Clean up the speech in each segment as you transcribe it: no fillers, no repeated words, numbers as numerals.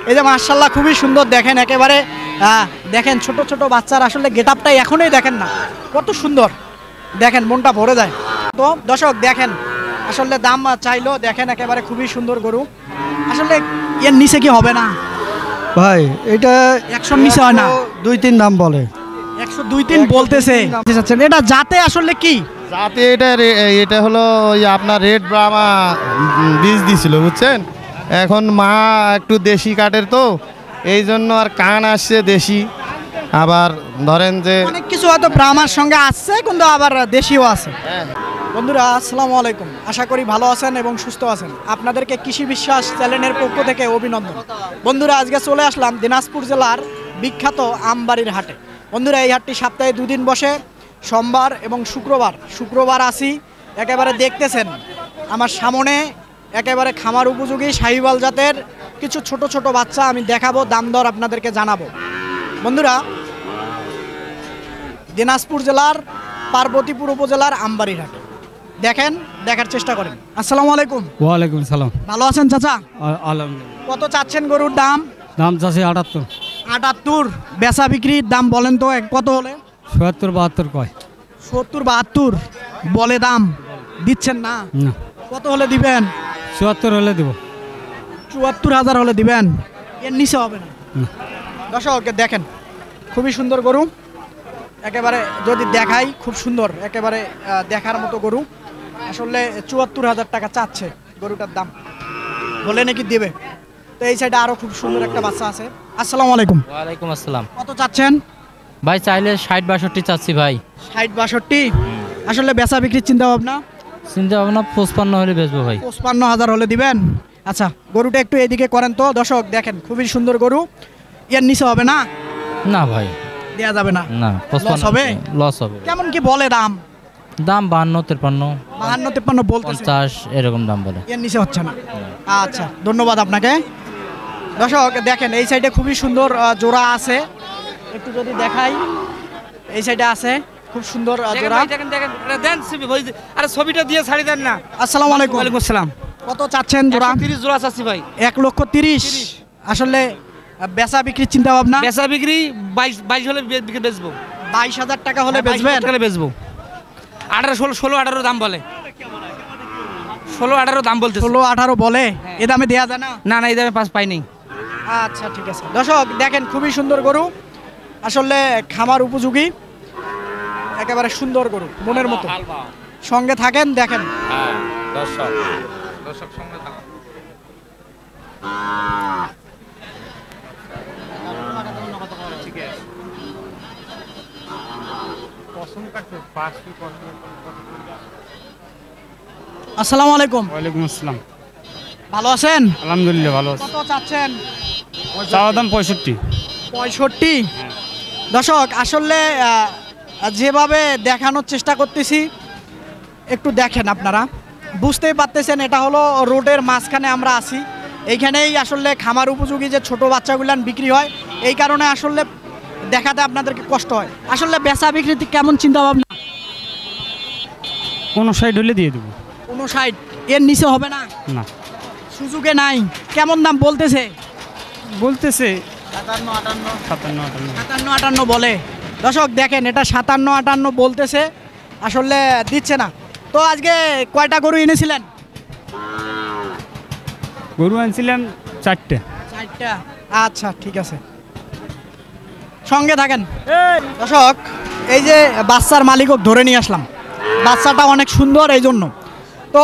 এই যে মাশাআল্লাহ খুবই সুন্দর দেখেন একেবারে দেখেন ছোট ছোট বাচ্চার আসলে গেটআপটাই এখনই দেখেন না কত সুন্দর দেখেন মনটা ভরে যায়। তো দর্শক দেখেন আসলে দাম চাইলো দেখেন একেবারে খুবই সুন্দর গরু আসলে এর নিচে কি হবে না ভাই এটা 100 নিচে হয় না 2-3 দাম বলে 100-2-3 বলতেছে এটা জাতে আসলে কি জাতে এটা হলো ওই আপনার রেড ব্রাহ্মা বীজ দিছিল বুঝছেন এখন মা একটু দেশি কাটের তো এই জন্য আর কান আসছে দেশি আবার ধরেন যে অনেক কিছু হয়তো ব্রাহ্মার সঙ্গে আসছে কিন্তু আবার দেশিও আছে। বন্ধুরা আসসালামু আলাইকুম, আশা করি ভালো আছেন এবং সুস্থ আছেন। আপনাদেরকে কৃষি বিশ্বাস চ্যানেলের পক্ষ থেকে অভিনন্দন। বন্ধুরা আজকে চলে আসলাম দিনাজপুর জেলার বিখ্যাত আমবাড়ির হাটে। বন্ধুরা এই হাটটি সপ্তাহে 2 দিন বসে, সোমবার এবং শুক্রবার আসি। একেবারে দেখতেছেন আমার সামনে একেবারে খামার উপযোগী শাহিওয়াল জাতের কিছু ছোট ছোট বাচ্চা আমি দেখাবো, দাম দর আপনাদেরকে জানাবো। বন্ধুরা দিনাজপুর জেলার পার্বতীপুর উপজেলার আমবাড়ির হাটে দেখেন, দেখার চেষ্টা করেন। আসসালামু আলাইকুম। ওয়ালাইকুম সালাম। ভালো আছেন চাচা? আলহামদুলিল্লাহ। কত চাচ্ছেন গরুর দাম? দাম চাচ্ছে 78। 78 বেচা বিক্রির দাম বলেন তো কত হলে? 70-72 কয়। 70-72 বলে, দাম দিচ্ছেন না? না। কত হলে দিবেন? 74 হলে দেব। 74,000 হলে দিবেন, এর নিচে হবে না। দর্শক দেখেন খুবই সুন্দর গরু একেবারে, যদি দেখাই খুব সুন্দর একেবারে দেখার মতো গরু। আসলে 74,000 টাকা চাচ্ছে গরুটার দাম, বলে নাকি দেবে। তো এই সাইডে আরো খুব সুন্দর একটা বাচ্চা আছে। আসসালামু আলাইকুম। ওয়ালাইকুম আসসালাম। কত চাচ্ছেন ভাই? চাইলে 60-62 চাচ্ছি ভাই। 60-62 আসলে বেচা বিক্রির চিন্তা ভাবনা? চিন্তা ভাবনা 55 হলে বেচবো ভাই। 55,000 হলে দিবেন। আচ্ছা গরুটা একটু এদিকে করেন তো। দর্শক দেখেন খুবই সুন্দর গরু, এর নিচে হবে না? না ভাই দেয়া যাবে না। না, 55 হবে। লস হবে। কেমন কি বলে দাম? দাম 52-53 52-53 বলতেছে, 50 এরকম দাম বলে। এর নিচে হচ্ছে না। আচ্ছা ধন্যবাদ আপনাকে। দর্শক দেখেন এই সাইডে খুবই সুন্দর জোড়া আছে, একটু যদি দেখাই। এই সাইডে আছে খুব সুন্দর জোড়া। দেন আরে ছবিটা দিয়ে ছাড়ি দেন না। আসসালামু আলাইকুম। ওয়ালাইকুম আসসালাম। কত চাচ্ছেন জোড়া? 30 জোড়া চাচ্ছি ভাই। 1,30,000। আসলে বেচা বিক্রির চিন্তা ভাবনা? বেচা বিক্রি 22 হলে বিক্রি বেচবো। 22,000 টাকা হলে বেচবেন? টাকা বেচবো। 16-18 দাম বলে। 16-18 দাম বলতে। 16-18 বলে, এ দামে দেয়া যায় না? না না, এই দামে পাস পাই নাই। আচ্ছা ঠিক আছে। দর্শক দেখেন খুবই সুন্দর গরু, আসলে খামার উপযোগী একেবারে সুন্দর গরু, মনের মতো। সঙ্গে থাকেন দেখেন। দর্শক সঙ্গে থাকেন। আসসালামু আলাইকুম। ওয়ালাইকুম আসসালাম। ভালো আছেন? আলহামদুলিল্লাহ ভালো আছি। কত চাচ্ছেন? চাওয়া দাম 65। 65। দর্শক আসলে যেভাবে দেখানোর চেষ্টা করতেছি একটু দেখেন, আপনারা বুঝতেই পারতেছেন এটা হলো রোডের মাঝখানে আমরা আছি। এইখানেই আসলে খামার উপযোগী যে ছোট বাচ্চাগুলান বিক্রি হয়, এই কারণে আসলে দেখাতে আপনাদেরকে কষ্ট হয়। আসলে বেচা বিক্রিতে কেমন চিন্তা ভাবনা? 59 হলে দিয়ে দেবো। 59, এর নিচে হবে না? না। সুযোগে নাই। কেমন দাম বলতেছে? 57-58 বলে। দর্শক দেখেন এটা 57-58 বলতেছে, আসলে দিচ্ছে না। তো আজকে কয়টা গরু এনেছিলেন? গরু আনছিলাম 4টা। আচ্ছা ঠিক আছে, সঙ্গে থাকেন। দর্শক এই যে বাচ্চার মালিকক ধরে নিয়ে আসলাম, বাচ্চাটা অনেক সুন্দর এই জন্য। তো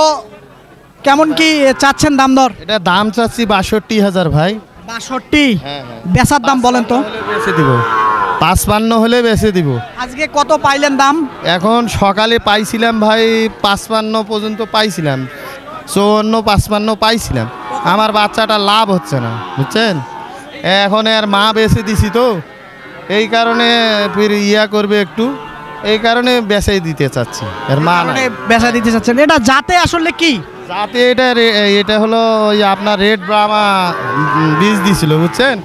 কেমন কি চাচ্ছেন দাম দর? এটা দাম চাচ্ছি 62,000 ভাই। 62? বেচার দাম বলেন তো? বেচে দিব 55 হলে বেচে দিব। আজকে কত পাইলেন দাম? এখন সকালে পাইছিলাম ভাই 55 পর্যন্ত পাইছিলাম, 54-55 পাইছিলাম। আমার বাচ্চাটা লাভ হচ্ছে না বুঝছেন, এখন আর মা বেচে দিছি তো এই কারণে ফির করবে একটু, এই কারণে বেচাই দিতে চাচ্ছি। এর মা বেচা দিতে চাচ্ছেন। এটা জাতে আসলে কি? যাতে এটা হলো ওই আপনার রেড ব্রাহ্মা বীজ দিছিল বুঝছেন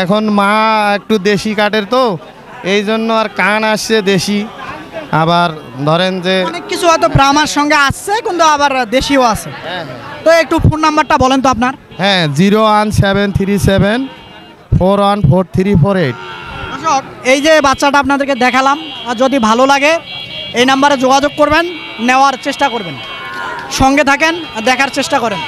এখন মা একটু দেশি কাটের তো এই জন্য আর কান আসছে দেশি, আবার ধরেন যে অনেক কিছু হয়তো ব্রাহ্মার সঙ্গে আসছে কিন্তু আবার দেশিও আছে। তো একটু ফোন নাম্বারটা বলেন তো আপনার। হ্যাঁ 01737414348। দর্শক এই যে বাচ্চাটা আপনাদেরকে দেখালাম, আর যদি ভালো লাগে এই নাম্বারে যোগাযোগ করবেন, নেওয়ার চেষ্টা করবেন, সঙ্গে থাকেন আর দেখার চেষ্টা করেন।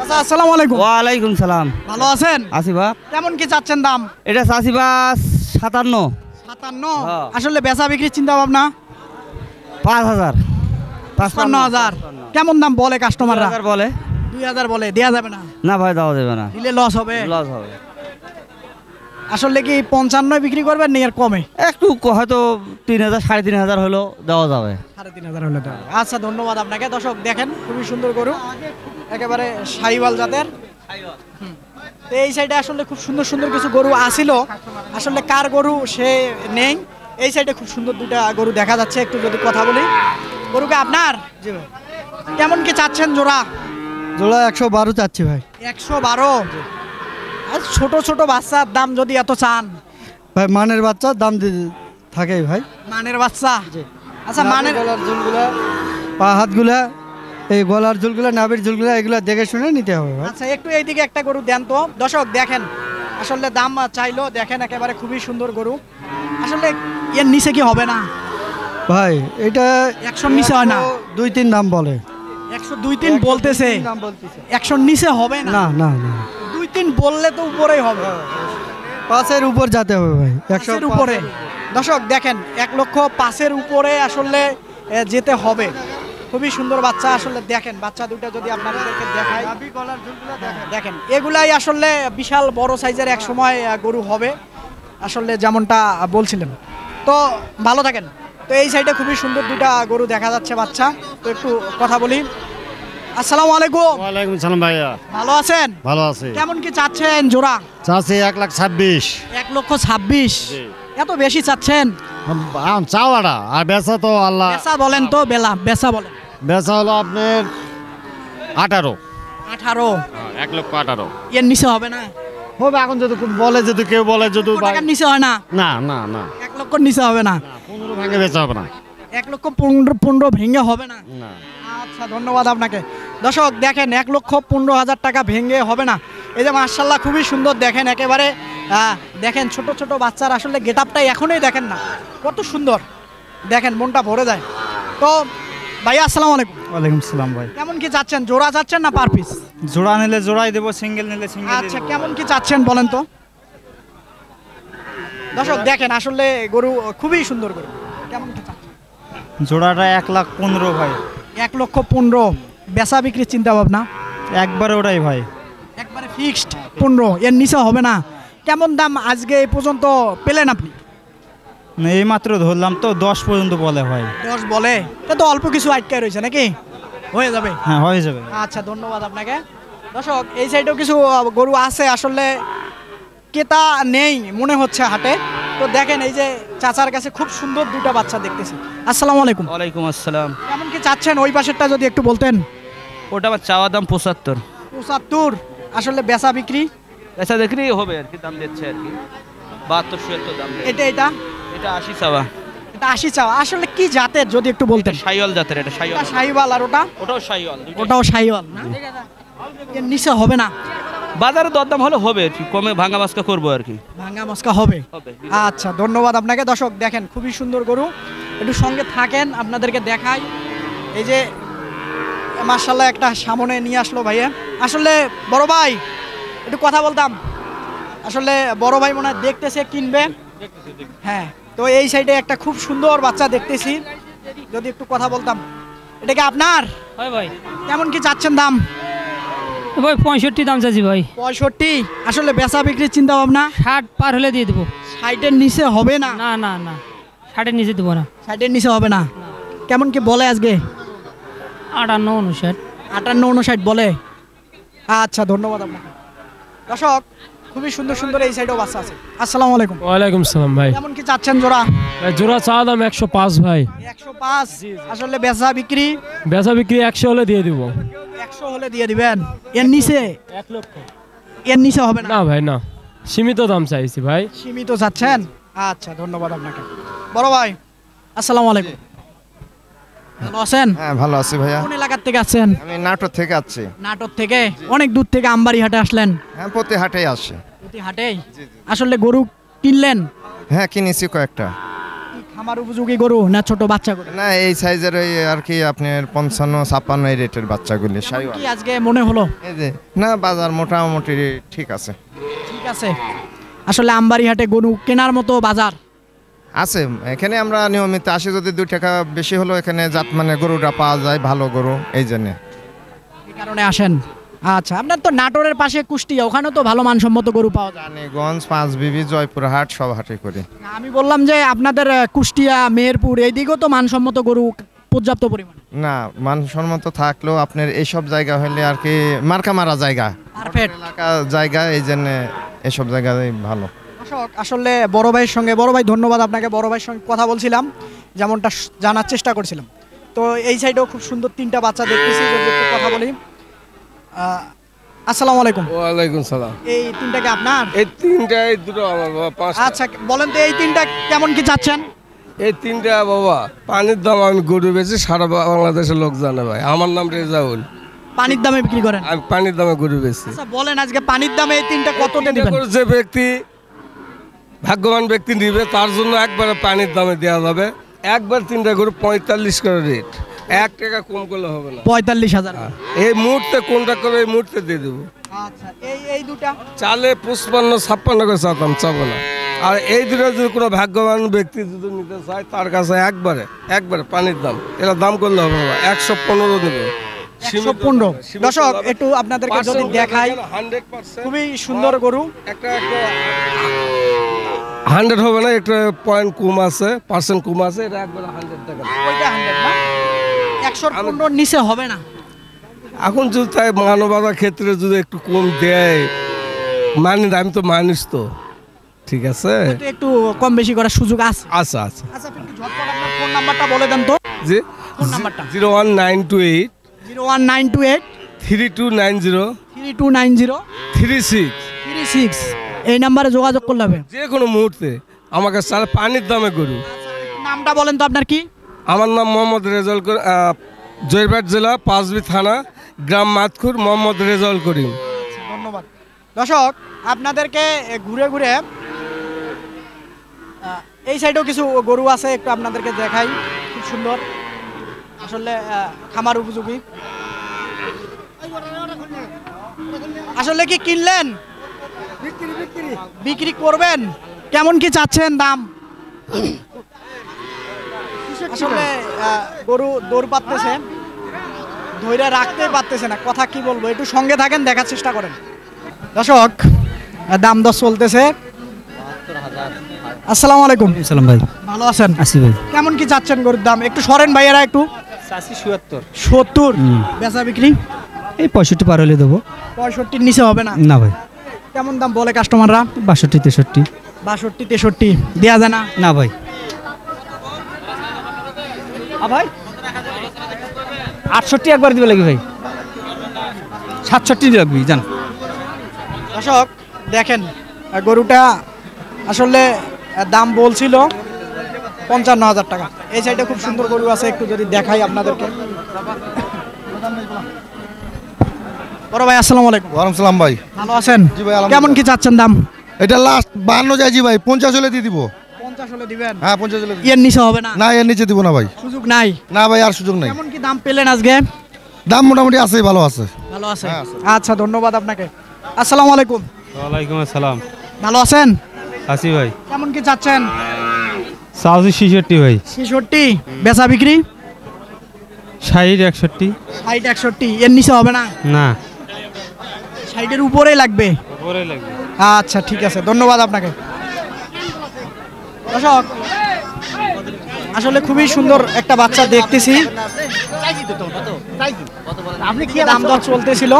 আচ্ছা, আসসালামু আলাইকুম। ওয়ালাইকুম সালাম। ভালো আছেন? আসিবা কেমন কি চাচ্ছেন দাম? এটা চাষিবা 57, 57। হ্যাঁ। আসলে বেচা বিক্রির চিন্তা ভাবনা 5000, 55,000। কেমন দাম বলে কাস্টমাররা? 2000 বলে। 2000 বলে, দেয়া যাবে না? না ভাই দেওয়া যাবে না, দিলে লস হবে। লস হবে। আসলে কি 55 বিক্রি করবেন না এর কমে? একটু হয়তো 3000 3500 হলো দেওয়া যাবে। 3500 হলে দেওয়া যাবে। আচ্ছা, ধন্যবাদ আপনাকে। দর্শক দেখেন খুবই সুন্দর গরু, একেবারে শাহিওয়াল জাতের। তো এই সাইডে আসলে খুব সুন্দর সুন্দর কিছু গরু আসিল, আসলে কার গরু সে নেই। এই সাইডে খুব সুন্দর দুটা গরু দেখা যাচ্ছে, একটু যদি কথা বলি। গরুকে আপনার কেমন কি চাচ্ছেন জোড়া? জোড়া 112 চাচ্ছি ভাই। 112। আর ছোট ছোট বাচ্চার দাম যদি এত চান? ভাই মানের বাচ্চা দাম থাকেই ভাই। মানের বাচ্চা? আচ্ছা, মানের গলার ঝুলগুলা, পা হাতগুলা, এই গলার ঝুলগুলা, নাভির ঝুলগুলা, এগুলা দেখে শুনে নিতে হবে ভাই। আচ্ছা, একটু এইদিকে একটা গরু দেন তো। দর্শক দেখেন আসলে দাম চাইলো, দেখেন একেবারে খুবই সুন্দর গরু। আসলে এর নিচে কি হবে না ভাই এটা 100 নিচে হয় না? 2-3 দাম বলে। 102-3 বলতেছে, 100 নিচে হবে না? না না না, 2-3 বললে তো উপরেই হবে। 5-এর উপর যেতে হবে ভাই। 100-এর উপরে। দর্শক দেখেন 1,05,000 উপরে আসলে যেতে হবে। খুবই সুন্দর বাচ্চা। আসলে দেখেন বাচ্চা দুটো যদি আপনাদেরকে দেখাই, দেখেন এগুলাই আসলে বিশাল বড় সাইজের এক সময় গরু হবে, আসলে যেমনটা বলছিলেন। তো ভালো থাকেন। তো এই সাইডে খুবই সুন্দর দুটা গরু দেখা যাচ্ছে বাচ্চা। তো একটু কথা বলি। আসসালামু আলাইকুম। ওয়ালাইকুম সালাম ভাইয়া। ভালো আছেন? ভালো আছে। কেমন কি চাচ্ছেন জোড়া? চাষে 1,26,000। 1,26,000? এত বেশি চাচ্ছেন? চাওয়াটা আর বেচা তো আল্লাহ। বেচা বলেন তো, বেচা বলেন। বেচা হলো আপনার 18। 18? 1,18,000 এর নিচে হবে না? হবে এখন যদি বলে, যদি কেউ বলে যদি টাকার নিচে হয় না? না না না, 1 লক্ষর নিচে হবে না? 15 ভাঙে বেচা হবে না। 1,15,000 ভেঙে হবে না? না। আচ্ছা, ধন্যবাদ আপনাকে। দর্শক দেখেন 1,15,000 টাকা ভেঙে হবে না। এই যে মাশাআল্লাহ খুবই সুন্দর, দেখেন একেবারে দেখেন ছোট ছোট বাচ্চার আসলে গেট আপটাই এখনই দেখেন না কত সুন্দর, দেখেন মনটা ভরে যায়। তো ভাইয়া আসসালামু আলাইকুম। ওয়ালাইকুম সালাম ভাই। কেমন কি চাচ্ছেন? জোড়া চাচ্ছেন না পার পিস? জোড়া নিলে জোড়াই দেবো, সিঙ্গেল নিলে সিঙ্গেল। আচ্ছা, কেমন কি চাচ্ছেন বলেন তো? দর্শক দেখেন আসলে গরু খুবই সুন্দর গরু। কেমন কি চাচ্ছেন? জোড়াটা 1,15,000 ভাই। 1,15,000। বেচা বিক্রির চিন্তা ভাবনা? একবারে ওটাই ভাই। একবারে ফিক্সড 15, এর নিচে হবে না? কেমন দাম আজকে এই পর্যন্ত পেলেন আপনি? না, এই মাত্র ধরলাম তো, 10 পর্যন্ত বলে ভাই। 10 বলে? তা তো অল্প কিছু আটকে রয়েছে নাকি, হয়ে যাবে? হ্যাঁ, হয়ে যাবে। আচ্ছা, ধন্যবাদ আপনাকে। দর্শক এই সাইডেও কিছু গরু আছে, আসলে ক্রেতা নেই মনে হচ্ছে হাটে। তো দেখেন এই যে চাচার কাছে খুব সুন্দর দুটো বাচ্চা দেখতেছি। আসসালামু আলাইকুম। ওয়ালাইকুম আসসালাম। কেমন কি চাচ্ছেন ওই পাশেরটা যদি একটু বলতেন? ওটা আমার চাওয়া দাম 75। 75? আসলে বেচা বিক্রি? আচ্ছা দেখি হবে আর কি, দাম দিচ্ছে আর কি 72-76 দাম। এটা এটা এটা 80 চাওয়া। এটা 80 চাওয়া। আসলে কি জাতের যদি একটু বলতেন? শাইওয়াল জাতের। এটা শাইওয়াল। এটা শাহিওয়াল আর ওটা? ওটাও শাইওয়াল। ওটাও শাহিওয়াল না? এর নিচে হবে না? বাজারে দরদাম হলে হবে আর কি, কমে ভাঙা মাছকা করবো আর কি। ভাঙ্গা মস্কা হবে? হবে। আচ্ছা, ধন্যবাদ আপনাকে। দর্শক দেখেন খুবই সুন্দর গরু, একটু সঙ্গে থাকেন আপনাদেরকে দেখাই। এই যে মাশাআল্লাহ একটা সামনে নিয়ে আসলো ভাইয়া। আসলে বড় ভাই একটু কথা বলতাম, আসলে বড় ভাই মনে হয় দেখতেছে কিনবে। হ্যাঁ, তো এই সাইডে একটা খুব সুন্দর বাচ্চা দেখতেছি, যদি একটু কথা বলতাম। এটা কি আপনার? হয় ভাই। কেমন কি চাচ্ছেন দাম? ভাই 65 দাম চাচ্ছি ভাই। 65? আসলে বেচা বিক্রির চিন্তা ভাবনা? 60 পার হলে দিয়ে দেবো। 60-এর নিচে হবে না? না না না, 60-এর নিচে দেবো না। 60-এর নিচে হবে না? কেমন কি বলে আজকে? 58-59। 58-59 বলে? আচ্ছা, ধন্যবাদ আপনাকে। দর্শক খুবই সুন্দর সুন্দর এই সাইডেও বাচ্চা আছে। আসসালামু আলাইকুম। ওয়ালাইকুম সালাম ভাই। কেমন কি চাচ্ছেন জোড়া? জোড়া চাওয়া দাম 105 ভাই। 105? আসলে বেচা বিক্রি? বেচা বিক্রি 100 হলে দিয়ে দিব। 100 হলে দিয়ে দিবেন? এর নিচে? 1 লক্ষ। এর নিচে হবে না? না ভাই না, সীমিত দাম চাইছি ভাই। সীমিত চাচ্ছেন? আচ্ছা, ধন্যবাদ আপনাকে। বড় ভাই আসসালামু আলাইকুম। ভালো আছেন? হ্যাঁ ভালো আছি ভাইয়া। কোন এলাকার থেকে আছেন? আমি নাটোর থেকে আসছি। নাটোর থেকে অনেক দূর থেকে আমবাড়ি হাটে আসলেন? হ্যাঁ প্রতি হাটেই আসে। প্রতি হাটেই? আসলে গরু কিনলেন? হ্যাঁ কিনেছি কয়েকটা। কি খামার উপযোগী গরু না ছোট বাচ্চা গরু? না এই সাইজের ওই আর কি আপনার 55-56 এই রেটের বাচ্চাগুলি কি সাইওয়াল। আজকে মনে হলো? এই যে না বাজার মোটামুটি ঠিক আছে। ঠিক আছে। আসলে আমবাড়ি হাটে গরু কেনার মতো বাজার আছে এখানে আমরা নিয়মিত আসি, যদি 2 টাকা বেশি হলো এখানে জাত মানে গরুটা পাওয়া যায় ভালো গরু, এই জন্যে এই কারণে আসেন। আচ্ছা, আপনার তো নাটোরের পাশে কুষ্টিয়া, ওখানেও তো ভালো মানসম্মত গরু পাওয়া যায়। রানীগঞ্জ, পাঁচবিবি, জয়পুরহাট সব হাটে করি। আমি বললাম যে আপনাদের কুষ্টিয়া, মেহেরপুর এই দিকেও তো মানসম্মত গরু পর্যাপ্ত পরিমাণ। না মানসম্মত থাকলেও আপনার এইসব জায়গা হলে আর কি মার্কা মারা জায়গা, পারফেক্ট এলাকা জায়গা, এই জন্য এসব জায়গায় ভালো। দর্শক, আসলে বড় ভাইয়ের সঙ্গে, বড় ভাই ধন্যবাদ আপনাকে, বড় ভাইয়ের সঙ্গে কথা বলছিলাম, যেমনটা জানার চেষ্টা করছিলাম। তো এই সাইডেও খুব সুন্দর 3টা বাচ্চা দেখতেছি, যদি একটু কথা বলি। আসসালামু আলাইকুম। ওয়ালাইকুম সালাম। এই 3টাকে আপনার? এই 3টা, এই 2টো আমার বাবা, 5টা। আচ্ছা বলেন তো এই 3টা কেমন কি চাচ্ছেন? এই 3টা বাবা পানির দাম, আমি গরু বেচি, সারা বাংলাদেশের লোক জানে ভাই। আমার নাম রেজাউল। পানির দামে বিক্রি করেন? আমি পানির দামে গরু বেচি। আচ্ছা বলেন আজকে পানির দামে এই 3টা কততে দিবেন? যে ব্যক্তি ভাগ্যবান ব্যক্তি নিবে তার জন্য একবারে পানির দামে দেওয়া যাবে। একবার 3টা গরু 45 করে রেট, 1 টাকা কম করলে হবে না। 45,000 এই মুহূর্তে কোনটা করে এই মুহূর্তে দিয়ে দেবো। আচ্ছা এই দুটা চালে 55-56 করে চাতাম, চাবো না। আর এই দুটো যদি কোনো ভাগ্যবান ব্যক্তি যদি নিতে চায় তার কাছে একবারে পানির দাম, এটা দাম করলে হবে না, 115 দেবে। 115। দর্শক একটু আপনাদেরকে যদি দেখাই, 100% খুবই সুন্দর গরু। একটা 100 হবে না, একটা পয়েন্ট কম আছে, পার্সেন্ট কম আছে, এটা একবারে 100 টাকা। ওইটা 100 না, 115 নিচে হবে না। এখন যদি তাই মানবতার ক্ষেত্রে যদি একটু কম দেয়, আমি তো মানুষ তো, ঠিক আছে, একটু কম বেশি করার সুযোগ আছে। আচ্ছা আচ্ছা আপনি একটু ঝটপট আপনার ফোন নাম্বারটা বলে দেন তো। জি, ফোন নাম্বারটা 01928 01928 3290 3290 36 এই নাম্বারে যোগাযোগ করলে হবে যে কোনো মুহূর্তে। আমাকে সারা পানির দামে গরু। নামটা বলেন তো আপনার কি? আমার নাম মোহাম্মদ রেজাউল করিম, জয়বাট জেলা, পাঁচবি থানা, গ্রাম মাতখুর, মোহাম্মদ রেজাউল করিম। ধন্যবাদ। দর্শক, আপনাদেরকে ঘুরে ঘুরে এই সাইডেও কিছু গরু আছে, একটু আপনাদেরকে দেখাই। খুব সুন্দর, আসলে খামার উপযোগী। আসলে কি কিনলেন? বিক্রি করবেন? কেমন কি চাচ্ছেন দাম? আসলে গরু দৌড় পাচ্ছে, ধৈর্য রাখতে পারতেছে না, কথা কি বলবো, একটু সঙ্গে থাকেন, দেখার চেষ্টা করেন। দর্শক, দাম দর চলতেছে। আসসালামু আলাইকুম। সালাম ভাই। ভালো আছেন? আসি ভাই। কেমন কি চাচ্ছেন গরুর দাম? একটু সরেন ভাইয়ারা, একটু। 70 বেচা বিক্রি এই 65 পার হলে দেবো। 65 নিচে হবে না? না ভাই। কেমন দাম বলে কাস্টমাররা? 62 63। 62 63 দেয়া যায় না? না ভাই। ভাই 68 একবার দিবে লাগবে ভাই, 67 লাগবে জান। দর্শক দেখেন, গরুটা আসলে দাম বলছিল 55,000 টাকা। এই সাইডে খুব সুন্দর গরু আছে, একটু যদি দেখাই আপনাদেরকে। বড় ভাই আসসালামু আলাইকুম। ওয়ালাইকুম সালাম ভাই। ভালো আছেন? জি ভাই, কেমন কি চাচ্ছেন দাম? এটা লাস্ট 52 যাইছি ভাই, 50 হলে দিয়ে দিব। 50 হলে দিবেন? হ্যাঁ 50 হলে। এর নিচে হবে না? না এর নিচে দিব না ভাই, সুযোগ নাই? না ভাই আর সুযোগ নাই। কেমন কি দাম পেলেন আজকে? দাম মোটামুটি আছে, ভালো আছে। ভালো আছে? আচ্ছা ধন্যবাদ আপনাকে। আসসালামু আলাইকুম। ওয়ালাইকুম আসসালাম। ভালো আছেন? আসি ভাই। কেমন কি চাচ্ছেন? 66 ভাই। 66 বেচা বিক্রি? 60 61। 60 61 এর নিচে হবে না? না, 60 উপরেই লাগবে। উপরে লাগবে। আচ্ছা ঠিক আছে, ধন্যবাদ আপনাকে। দর্শক, আসলে খুবই সুন্দর একটা বাচ্চা দেখতেছি, আপনি কি দাম দর চলতেছিল।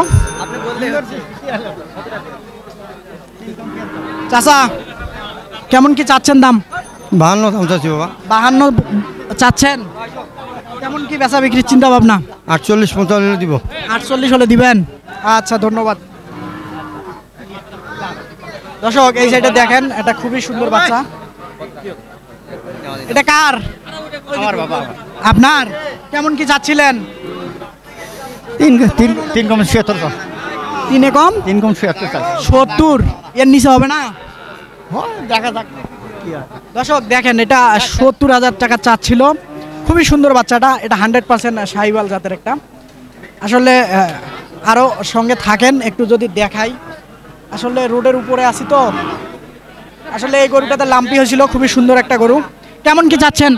চাচা কেমন কি চাচ্ছেন দাম? 52 দাম চাচ্ছি বাবা। 52 চাচ্ছেন? কেমন কি বেচা বিক্রির চিন্তা ভাবনা? 48 45 দিব। 48 হলে দিবেন? আচ্ছা ধন্যবাদ। দর্শক, এই সাইডে দেখেন, এটা খুবই সুন্দর বাচ্চা। এটা কার? আমার বাবা। আপনার? কেমন কি চাচ্ছিলেন? 3 কম 76 তিনে কম 3 কম 76 70, এর নিচে হবে না? দেখা যাক। দর্শক দেখেন, এটা 70,000 টাকা চাচ্ছিল। খুবই সুন্দর বাচ্চাটা, এটা 100% শাহিওয়াল জাতের একটা। আসলে আরও সঙ্গে থাকেন, একটু যদি দেখাই। আসলে রোডের উপরে আছি তো, আসলে এই গরুটাতে লাম্পি হয়েছিল, খুবই সুন্দর একটা গরু। কেমন কি চাচ্ছেন?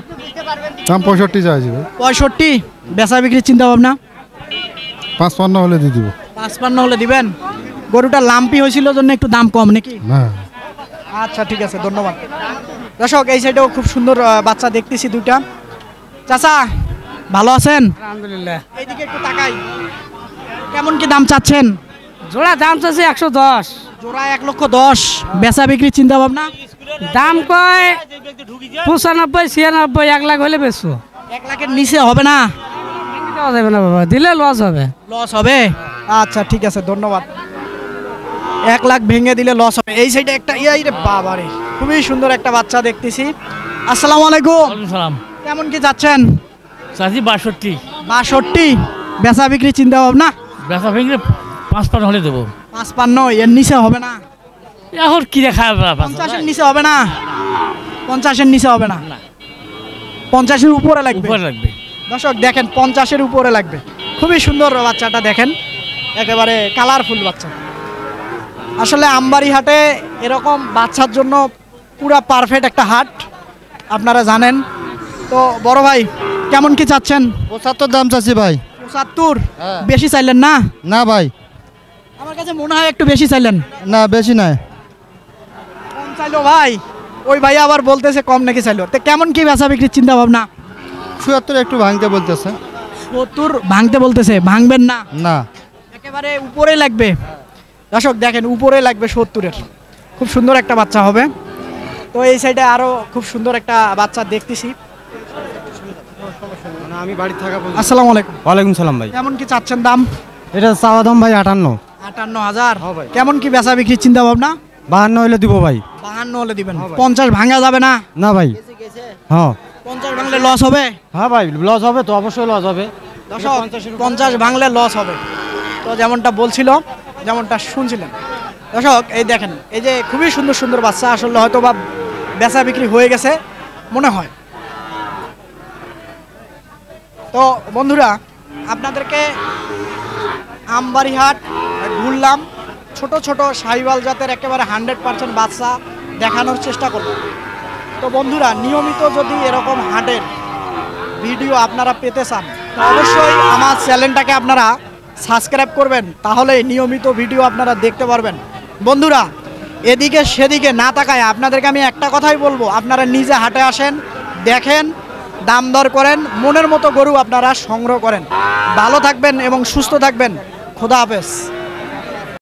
দাম 65 চাইছি ভাই। 65, বেচা বিক্রির চিন্তা ভাবনা? 55 হলে দিয়ে দিব। 55 হলে দিবেন? গরুটা লাম্পি হয়েছিল জন্য একটু দাম কম নাকি? না আচ্ছা ঠিক আছে, ধন্যবাদ। দর্শক এই সাইডেও খুব সুন্দর বাচ্চা দেখতেছি দুইটা। চাচা ভালো আছেন? আলহামদুলিল্লাহ। এইদিকে একটু তাকাই। কেমন কি দাম চাচ্ছেন? জোড়া দাম চাচ্ছে 110, জোড়া 1,10,000। বেচা বিক্রির চিন্তা ভাবনা? দাম কয় 95, 96, 1 লাখ হলে বেচবো। 1 লাখের নিচে হবে না? দেওয়া যাবে না বাবা, দিলে লস হবে। লস হবে? আচ্ছা ঠিক আছে, ধন্যবাদ। 1 লাখ ভেঙে দিলে লস হবে। এই সাইডে একটা এই রে বাবা রে, খুবই সুন্দর একটা বাচ্চা দেখতেছি। আসসালামু আলাইকুম। সালাম। কেমন কি যাচ্ছেন? চাচি 62, 62, বেচা বিক্রির চিন্তা ভাবনা? বেচা ভেঙে 55 হলে দেবো। 55, এর নিচে হবে না? এখন কি দেখা 50-এর নিচে হবে না? 50-এর নিচে হবে না? 50-এর উপরে লাগবে? উপরে লাগবে। দর্শক দেখেন, 50-এর উপরে লাগবে। খুবই সুন্দর বাচ্চাটা দেখেন, একেবারে কালারফুল বাচ্চা। আসলে আমবাড়ি হাটে এরকম বাচ্চার জন্য পুরা পারফেক্ট একটা হাট, আপনারা জানেন। তো বড় ভাই কেমন কি চাচ্ছেন? 75 দাম চাচ্ছি ভাই। 75? বেশি চাইলেন না? না ভাই, আমার কাছে মনে হয় একটু বেশি চাইলেন। না বেশি নাই। কম চাইলো ভাই? ওই ভাই আবার বলতেছে কম নাকি চাইলো। তো কেমন কি বেচা বিক্রির চিন্তা ভাবনা? 76 একটু ভাঙতে বলতেছে। 70 ভাঙতে বলতেছে, ভাঙবেন না? না একেবারে উপরে লাগবে। দর্শক দেখেন, উপরে লাগবে 70-এর। খুব সুন্দর একটা বাচ্চা হবে। তো এই সাইডে আরো খুব সুন্দর একটা বাচ্চা দেখতেছি। আমি বাড়ি থাকা। আসসালামু আলাইকুম। ওয়ালাইকুম সালাম ভাই। কেমন কি চাচ্ছেন দাম? এটা চাওয়া দাম ভাই 58। 58,000? কেমন কি বেচা বিক্রির চিন্তা ভাবনা? 52 হলে দিব ভাই। 52 হলে দিবেন? 50 ভাঙা যাবে না? না ভাই। হ্যাঁ 50 ভাঙলে লস হবে? হ্যাঁ ভাই, লস হবে তো, অবশ্যই লস হবে। দর্শক 50 ভাঙলে লস হবে। তো যেমনটা বলছিল, যেমনটা শুনছিলেন দর্শক, এই দেখেন, এই যে খুবই সুন্দর সুন্দর বাচ্চা। আসলে হয়তো বা বেচা বিক্রি হয়ে গেছে মনে হয়। তো বন্ধুরা, আপনাদেরকে আমবাড়ি হাট ঘুরলাম, ছোট ছোট শাহিওয়াল জাতের একেবারে 100% বাচ্চা দেখানোর চেষ্টা করলাম। তো বন্ধুরা, নিয়মিত যদি এরকম হাটের ভিডিও আপনারা পেতে চান, তো অবশ্যই আমার চ্যানেলটাকে আপনারা সাবস্ক্রাইব করবেন, তাহলে নিয়মিত ভিডিও আপনারা দেখতে পারবেন। বন্ধুরা, এদিকে সেদিকে না তাকায় আপনাদেরকে আমি একটা কথাই বলবো, আপনারা নিজে হাটে আসেন, দেখেন, দাম দর করেন, মনের মতো গরু আপনারা সংগ্রহ করেন। ভালো থাকবেন এবং সুস্থ থাকবেন। খোদা হাফেজ।